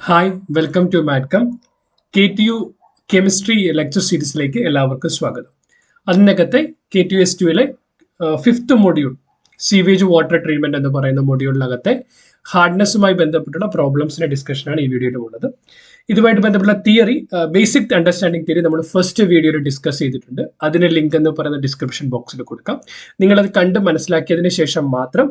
Hi welcome to മാറ്റ്കം KTU chemistry lecture സീരീസിലേക്ക് എല്ലാവർക്കും സ്വാഗതം. അതിനകത്തെ KTU-S2 fifth module sewage water treatment എന്ന് പറയുന്ന മൊഡ്യൂളിനകത്തെ ഹാർഡ്നെസ്സുമായി ബന്ധപ്പെട്ടുള്ള പ്രോബ്ലംസിന്റെ ഡിസ്കഷനാണ് ഈ വീഡിയോയിൽ ഉള്ളത്. ഇതുമായിട്ട് ബന്ധപ്പെട്ട തിയറി, ബേസിക് അണ്ടർസ്റ്റാൻഡിംഗ് തിയറി നമ്മൾ ഫസ്റ്റ് വീഡിയോയിൽ ഡിസ്കസ് ചെയ്തിട്ടുണ്ട്. അതിന്റെ ലിങ്ക് എന്ന് പറയുന്ന ഡിസ്ക്രിപ്ഷൻ ബോക്സിൽ കൊടുക്കാം. നിങ്ങളത് കണ്ട് മനസ്സിലാക്കിയതിന് ശേഷം മാത്രം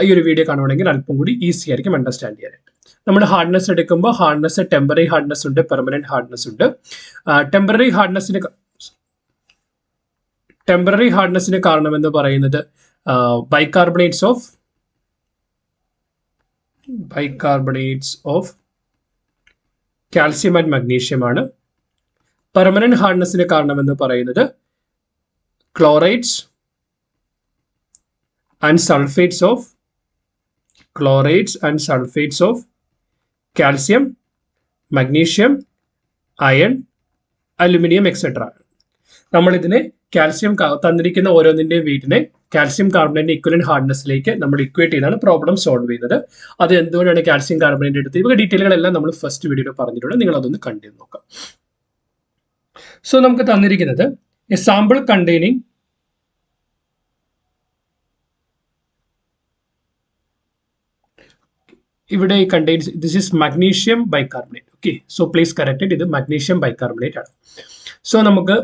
ഈ ഒരു വീഡിയോ കാണുവാണെങ്കിൽ അല്പം കൂടി ഈസി ആയിരിക്കും അണ്ടർസ്റ്റാൻഡ് ചെയ്യാനായിട്ട്. നമ്മൾ ഹാർഡ്നെസ് എടുക്കുമ്പോൾ ഹാർഡ്നെസ് ടെമ്പററി ഹാർഡ്നെസ് ഉണ്ട്, പെർമനന്റ് ഹാർഡ്നെസ് ഉണ്ട്. ടെമ്പററി ഹാർഡ്നെസ്സിന് കാരണം എന്ന് പറയുന്നത് bicarbonates of calcium and magnesium ആണ്. പെർമനന്റ് ഹാർഡ്നെസ്സിന് കാരണം എന്ന് പറയുന്നത് chlorides and sulphates of calcium, magnesium, iron, aluminium etcetera. നമ്മൾ ഇതിനെ കാൽസ്യം തന്നിരിക്കുന്ന ഓരോന്നിന്റെ വെയിറ്റിനെ കാൽസ്യം കാർബണേറ്റ് ഇക്വലന്റ് ഹാർഡ്നെസ്സിലേക്ക് നമ്മൾ ഇക്വേറ്റ് ചെയ്താണ് പ്രോബ്ലം സോൾവ് ചെയ്യുന്നത്. അത് എന്തുകൊണ്ടാണ് കാൽസ്യം കാർബണേറ്റ് എടുത്ത് ഇവ ഡീറ്റെയിലുകളെല്ലാം നമ്മൾ ഫസ്റ്റ് വീഡിയോയിൽ പറഞ്ഞിട്ടുണ്ട്. നിങ്ങൾ അതൊന്ന് കണ്ടു നോക്കാം. സോ നമുക്ക് തന്നിരിക്കുന്നത് എ സാമ്പിൾ കണ്ടെയ്നിങ് ഇവിടെ contains this is magnesium bicarbonate. Okay, so please correct it. ഇത് മഗ്നീഷ്യം ബൈകാർബണേറ്റ് ആണ്. സോ നമുക്ക്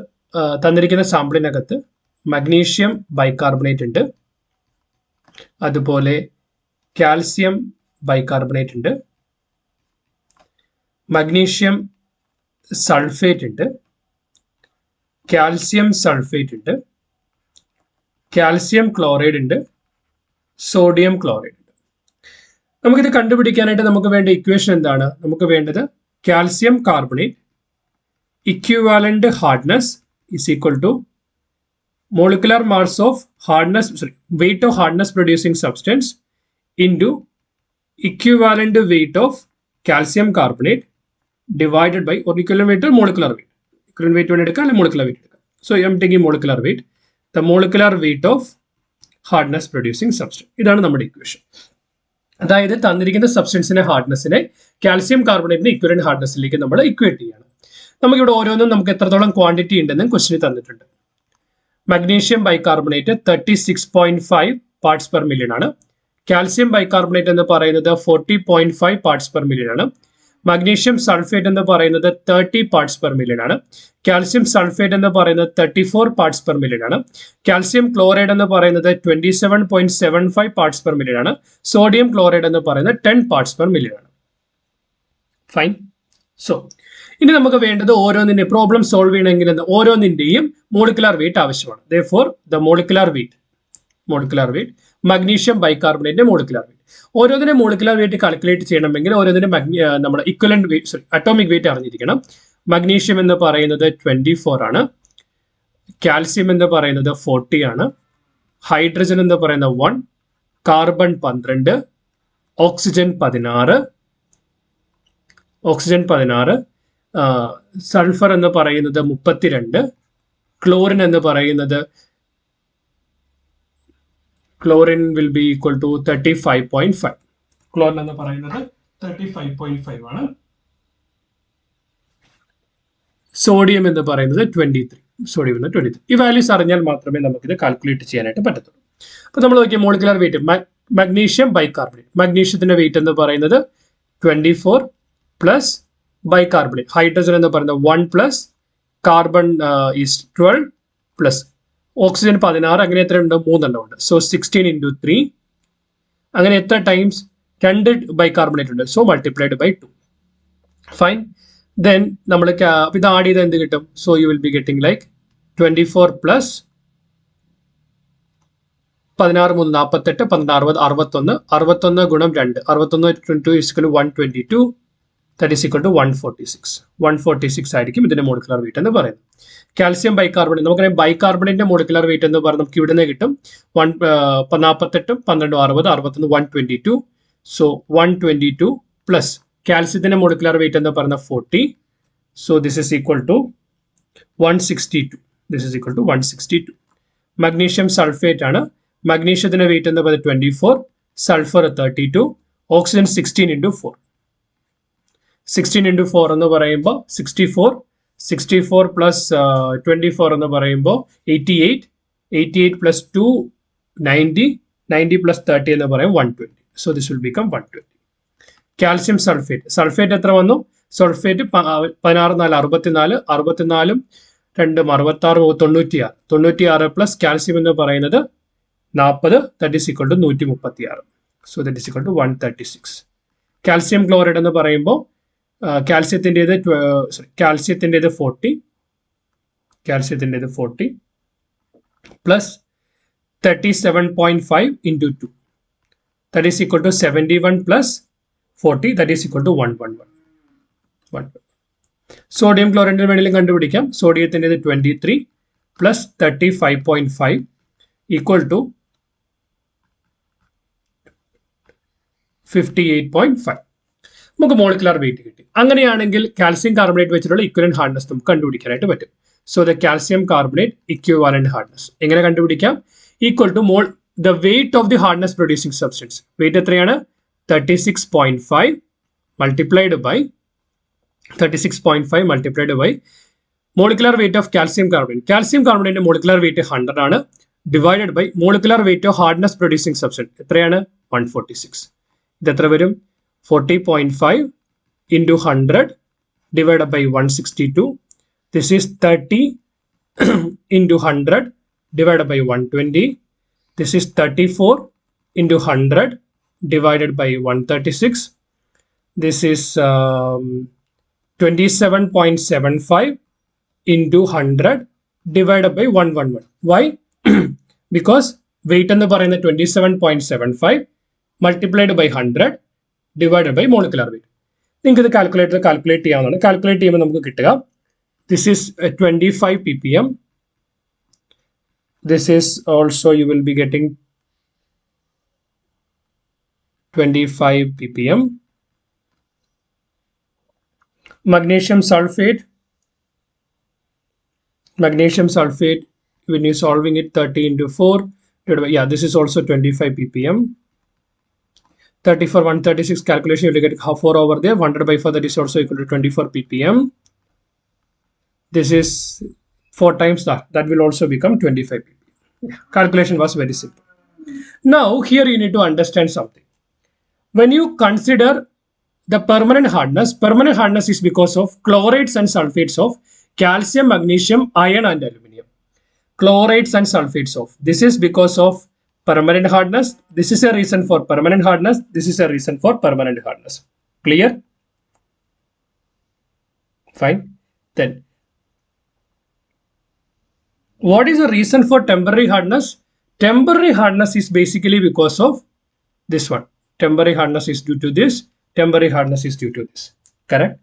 തന്നിരിക്കുന്ന സാമ്പിളിനകത്ത് മഗ്നീഷ്യം ബൈകാർബണേറ്റ് ഉണ്ട്, അതുപോലെ കാൽസ്യം ബൈകാർബണേറ്റ് ഉണ്ട്, മഗ്നീഷ്യം സൾഫേറ്റ് ഉണ്ട്, കാൽസ്യം സൾഫേറ്റ് ഉണ്ട്, കാൽസ്യം ക്ലോറൈഡ് ഉണ്ട്, സോഡിയം ക്ലോറൈഡ് ഉണ്ട്. നമുക്കിത് കണ്ടുപിടിക്കാനായിട്ട് നമുക്ക് വേണ്ട ഇക്വേഷൻ എന്താണ്? നമുക്ക് വേണ്ടത് calcium carbonate equivalent hardness is equal to molecular mass of weight of hardness producing substance into equivalent weight of calcium carbonate divided by or equivalent weight or molecular weight. Equivalent weight or molecular weight. So I am taking molecular weight. The molecular weight of hardness producing substance. ഇതാണ് നമ്മുടെ equation. അതായത് തന്നിരിക്കുന്ന സബ്സ്റ്റൻസിന്റെ ഹാർഡ്നെസ്സിനെ calcium കാർബണേറ്റിന്റെ equivalent ഹാർഡ്നെസ്സിലേക്ക് നമ്മൾ equate ചെയ്യണം. നമുക്കിവിടെ ഓരോന്നും നമുക്ക് എത്രത്തോളം ക്വാണ്ടിറ്റി ഉണ്ടെന്ന് ക്വസ്റ്റിന് തന്നിട്ടുണ്ട്. Magnesium bicarbonate 36.5 parts per million ആണ്. കാൽസ്യം ബൈകാർബണേറ്റ് എന്ന് പറയുന്നത് 40.5 പാർട്സ് പെർ മില്യൺ ആണ്. മഗ്നീഷ്യം സൾഫേറ്റ് എന്ന് പറയുന്നത് 30 പാർട്സ് പെർ മില്യൺ ആണ്. കാൽസ്യം സൾഫേറ്റ് എന്ന് പറയുന്നത് 34 പാർട്സ് പെർ മില്യൺ ആണ്. കാൽസ്യം ക്ലോറൈഡ് എന്ന് പറയുന്നത് 27.75 പാർട്സ് പെർ മില്യൺ ആണ്. സോഡിയം ക്ലോറൈഡ് എന്ന് പറയുന്നത് 10 പാർട്സ് പെർ മില്യൺ ആണ്. ഫൈൻ. സോ ഇനി നമുക്ക് വേണ്ടത് ഓരോന്നിന്റെ പ്രോബ്ലം സോൾവ് ചെയ്യണമെങ്കിൽ ഓരോന്നിന്റെയും മോളിക്കുലാർ വെയിറ്റ് ആവശ്യമാണ്. Therefore, the molecular weight magnesium ബൈകാർബണേറ്റിന്റെ മോളിക്കുലാർ വെയിറ്റ്. ഓരോന്നിന്റെ മോളിക്കുലാർ വെയിറ്റ് കാൽക്കുലേറ്റ് ചെയ്യണമെങ്കിൽ ഓരോന്നിന്റെ നമ്മുടെ ഇക്വലന്റ് വെയിറ്റ് അറ്റോമിക് വെയിറ്റ് അറിഞ്ഞിരിക്കണം. മഗ്നീഷ്യം എന്ന് പറയുന്നത് 24 ആണ്, കാൽസ്യം എന്ന് പറയുന്നത് 40 ആണ്, ഹൈഡ്രജൻ എന്ന് പറയുന്നത് 1, കാർബൺ 12, ഓക്സിജൻ 16, സൾഫർ എന്ന് പറയുന്നത് 32, ക്ലോറിൻ എന്ന് പറയുന്നത് chlorine will be equal to 35.5. Chlorine എന്ന് പറയുന്നത് 35.5 ആണ്. സോഡിയം എന്ന് പറയുന്നത് 23. ഈ വാല്യൂസ് അറിഞ്ഞാൽ മാത്രമേ നമുക്കിത് കാൽക്കുലേറ്റ് ചെയ്യാനായിട്ട് പറ്റത്തുള്ളൂ. അപ്പൊ നമ്മൾ നോക്കിയ മോളിക്കുലർ വെയിറ്റ് മഗ്നീഷ്യം ബൈകാർബണേറ്റ്, മഗ്നീഷ്യത്തിന്റെ വെയിറ്റ് എന്ന് പറയുന്നത് 24 പ്ലസ് ബൈകാർബണേറ്റ് ഹൈഡ്രജൻ എന്ന് പറയുന്നത് 1 plus carbon is 12 plus oxygen 16, അങ്ങനെ എത്ര ഉണ്ട്? 3 എണ്ണം ഉണ്ട്. സോ 16 into 3, അങ്ങനെ എത്ര ടൈംസ്? 2 ബൈകാർബണേറ്റ് ഉണ്ട്. So multiplied by 2. Fine. Then നമ്മൾ ഇത് ആഡ് ചെയ്ത് എന്ത് കിട്ടും? So you will be getting like 24 plus 16 3 48, 12 60, 61 ഗുണം 2, 61 2 is equal to 122. That is equal to 146 ആയിരിക്കും ഇതിന്റെ മോളിക്കുലർ വെയിറ്റ് എന്ന് പറയുന്നത്. കാൽസ്യം ബൈകാർബണേറ്റ് നമുക്കറിയാം, ബൈകാർബണേറ്റിന്റെ മോളിക്കുലർ വെയിറ്റ് എന്ന് പറഞ്ഞാൽ നമുക്ക് ഇവിടെ നിന്ന് കിട്ടും 48, 12 60, 61 122. സോ 122 പ്ലസ് കാൽസ്യത്തിന്റെ മോളിക്കുലർ വെയിറ്റ് എന്ന് പറഞ്ഞാൽ 40. So this is equal to 162. Magnesium sulphate ആണ്. മഗ്നീഷ്യത്തിന്റെ വെയിറ്റ് എന്ന് പറയുന്നത് 24, സൾഫർ 32, ഓക്സിജൻ 16 into 4. 16 into 4 എന്ന് പറയുമ്പോൾ 64, 64 plus 24 എന്ന് പറയുമ്പോൾ 88, 88 plus 2 90, 90 plus 30 എന്ന് പറയും 120. So this will become 120. Calcium sulphate, sulphate എത്ര വന്നു? സൾഫേറ്റ് 16 4 64, 64 2 66 96, 96 പ്ലസ് കാൽസ്യം എന്ന് പറയുന്നത് 40, that is equal to 136. So that is equal to 136. Calcium chloride എന്ന് പറയുമ്പോൾ കാൽസ്യത്തിൻ്റെത് 40, കാൽസ്യത്തിൻ്റെത് 40 plus 37.5 into 2, that is equal to 71 plus 40, that is equal to 111. Sodium ക്ലോറൈഡിന് വേണമെങ്കിലും കണ്ടുപിടിക്കാം. സോഡിയത്തിൻ്റെത് 23 പ്ലസ് 35.5 ഈക്വൽ ടു 58.5. നമുക്ക് മോളിക്കുലർ വെയിറ്റ് കിട്ടി. അങ്ങനെയാണെങ്കിൽ കാൽസ്യം കാർബണേറ്റ് വെച്ചിട്ടുള്ള ഇക്വലന്റ് ഹാർഡ്നസ് നമുക്ക് കണ്ടുപിടിക്കാനായിട്ട് പറ്റും. So the calcium carbonate equivalent hardness എങ്ങനെ കണ്ടുപിടിക്കാം? Equal to mole the weight of the hardness producing substance. Weight എത്രയാണ്? 36.5 multiplied by molecular weight of calcium carbonate. Calcium കാർബണേറ്റിന്റെ മോളിക്കുലർ വെയിറ്റ് 100 ആണ്. Divided by molecular weight of hardness producing substance എത്രയാണ്? 146. ഇത് എത്ര വരും? 40.5 into 100 divided by 162. This is 30 into 100 divided by 120. This is 34 into 100 divided by 136. This is 27.75 into 100 divided by 111. Why? Because weight എന്ന് പറയുന്നത് 27.75 multiplied by 100 divided by molecular weight. നിങ്ങൾക്ക് ഇത് calculate ചെയ്യാവുന്നതാണ്. Calculate ചെയ്യുമ്പോൾ നമുക്ക് കിട്ടുക this is 25 ppm. This is also you will be getting 25 ppm. Magnesium sulfate, when you're solving it, 30 into 4, yeah, this is also 25 ppm. 30 for 136 calculation, you will get 4 over there. 100 by 4, that is also equal to 24 ppm. This is 4 times that will also become 25 ppm. Calculation was very simple. Now here you need to understand something. When you consider the permanent hardness is because of chlorides and sulfates of calcium, magnesium, iron and aluminum. Chlorides and sulfates of, this is because of permanent hardness. This is a reason for permanent hardness. This is a reason for permanent hardness. Clear? Fine. Then what is the reason for temporary hardness? Temporary hardness is basically because of this one. Temporary hardness is due to this. Temporary hardness is due to this. Correct?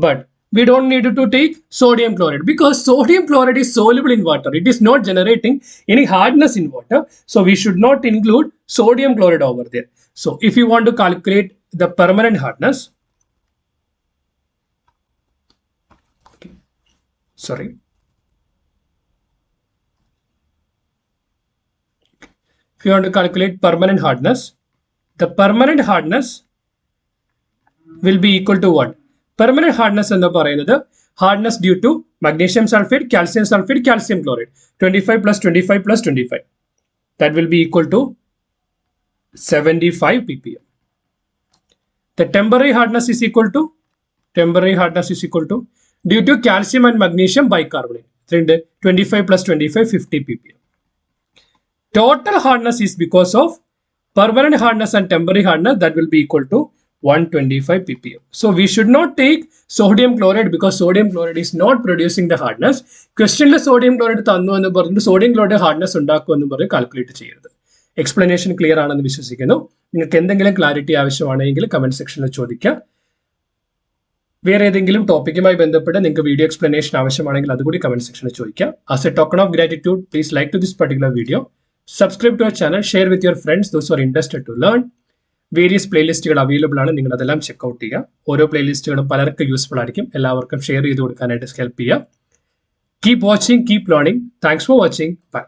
But we don't need to take sodium chloride because sodium chloride is soluble in water. It is not generating any hardness in water. So we should not include sodium chloride over there. So if you want to calculate the permanent hardness, okay, sorry. If you want to calculate permanent hardness, the permanent hardness will be equal to what? Permanent hardness എന്ന് പറയുന്നത് hardness due to magnesium sulfate, calcium chloride. 25 plus 25 plus 25. That will be equal to 75 ppm. The temporary hardness is equal to due to calcium and magnesium bicarbonate. 25 plus 25, 50 ppm. Total hardness is because of permanent hardness and temporary hardness, that will be equal to 125 ppm. So we should not take sodium chloride because sodium chloride is not producing the hardness. Question sodium chloride തന്നു എന്ന് പറഞ്ഞിട്ട് sodium chloride hardness ഉണ്ടാക്കും എന്ന് പറഞ്ഞ് calculate ചെയ്യരുത്. Explanation clear ആണെന്ന് വിശ്വസിക്കുന്നു. നിങ്ങൾക്ക് എന്തെങ്കിലും ക്ലാരിറ്റി ആവശ്യമാണെങ്കിൽ കമന്റ് സെക്ഷനിൽ ചോദിക്കുക. വേറെ ഏതെങ്കിലും ടോപ്പിക്കുമായി ബന്ധപ്പെട്ട് നിങ്ങൾക്ക് വീഡിയോ എക്സ്പ്ലനേഷൻ ആവശ്യമാണെങ്കിൽ അതുകൂടി കമന്റ് സെക്ഷനിൽ ചോദിക്കുക. As a token of gratitude, please like to this particular video, subscribe to our channel, share with your friends, those who are interested to learn. Various പ്ലേലിസ്റ്റുകൾ അവൈലബിൾ ആണ്, നിങ്ങൾ അതെല്ലാം ചെക്ക്ഔട്ട് ചെയ്യുക. ഓരോ പ്ലേലിസ്റ്റുകളും പലർക്കും യൂസ്ഫുൾ ആയിരിക്കും. എല്ലാവർക്കും ഷെയർ ചെയ്ത് കൊടുക്കാനായിട്ട് ഹെൽപ്പ് ചെയ്യുക. Keep watching, keep learning. Thanks for watching. By.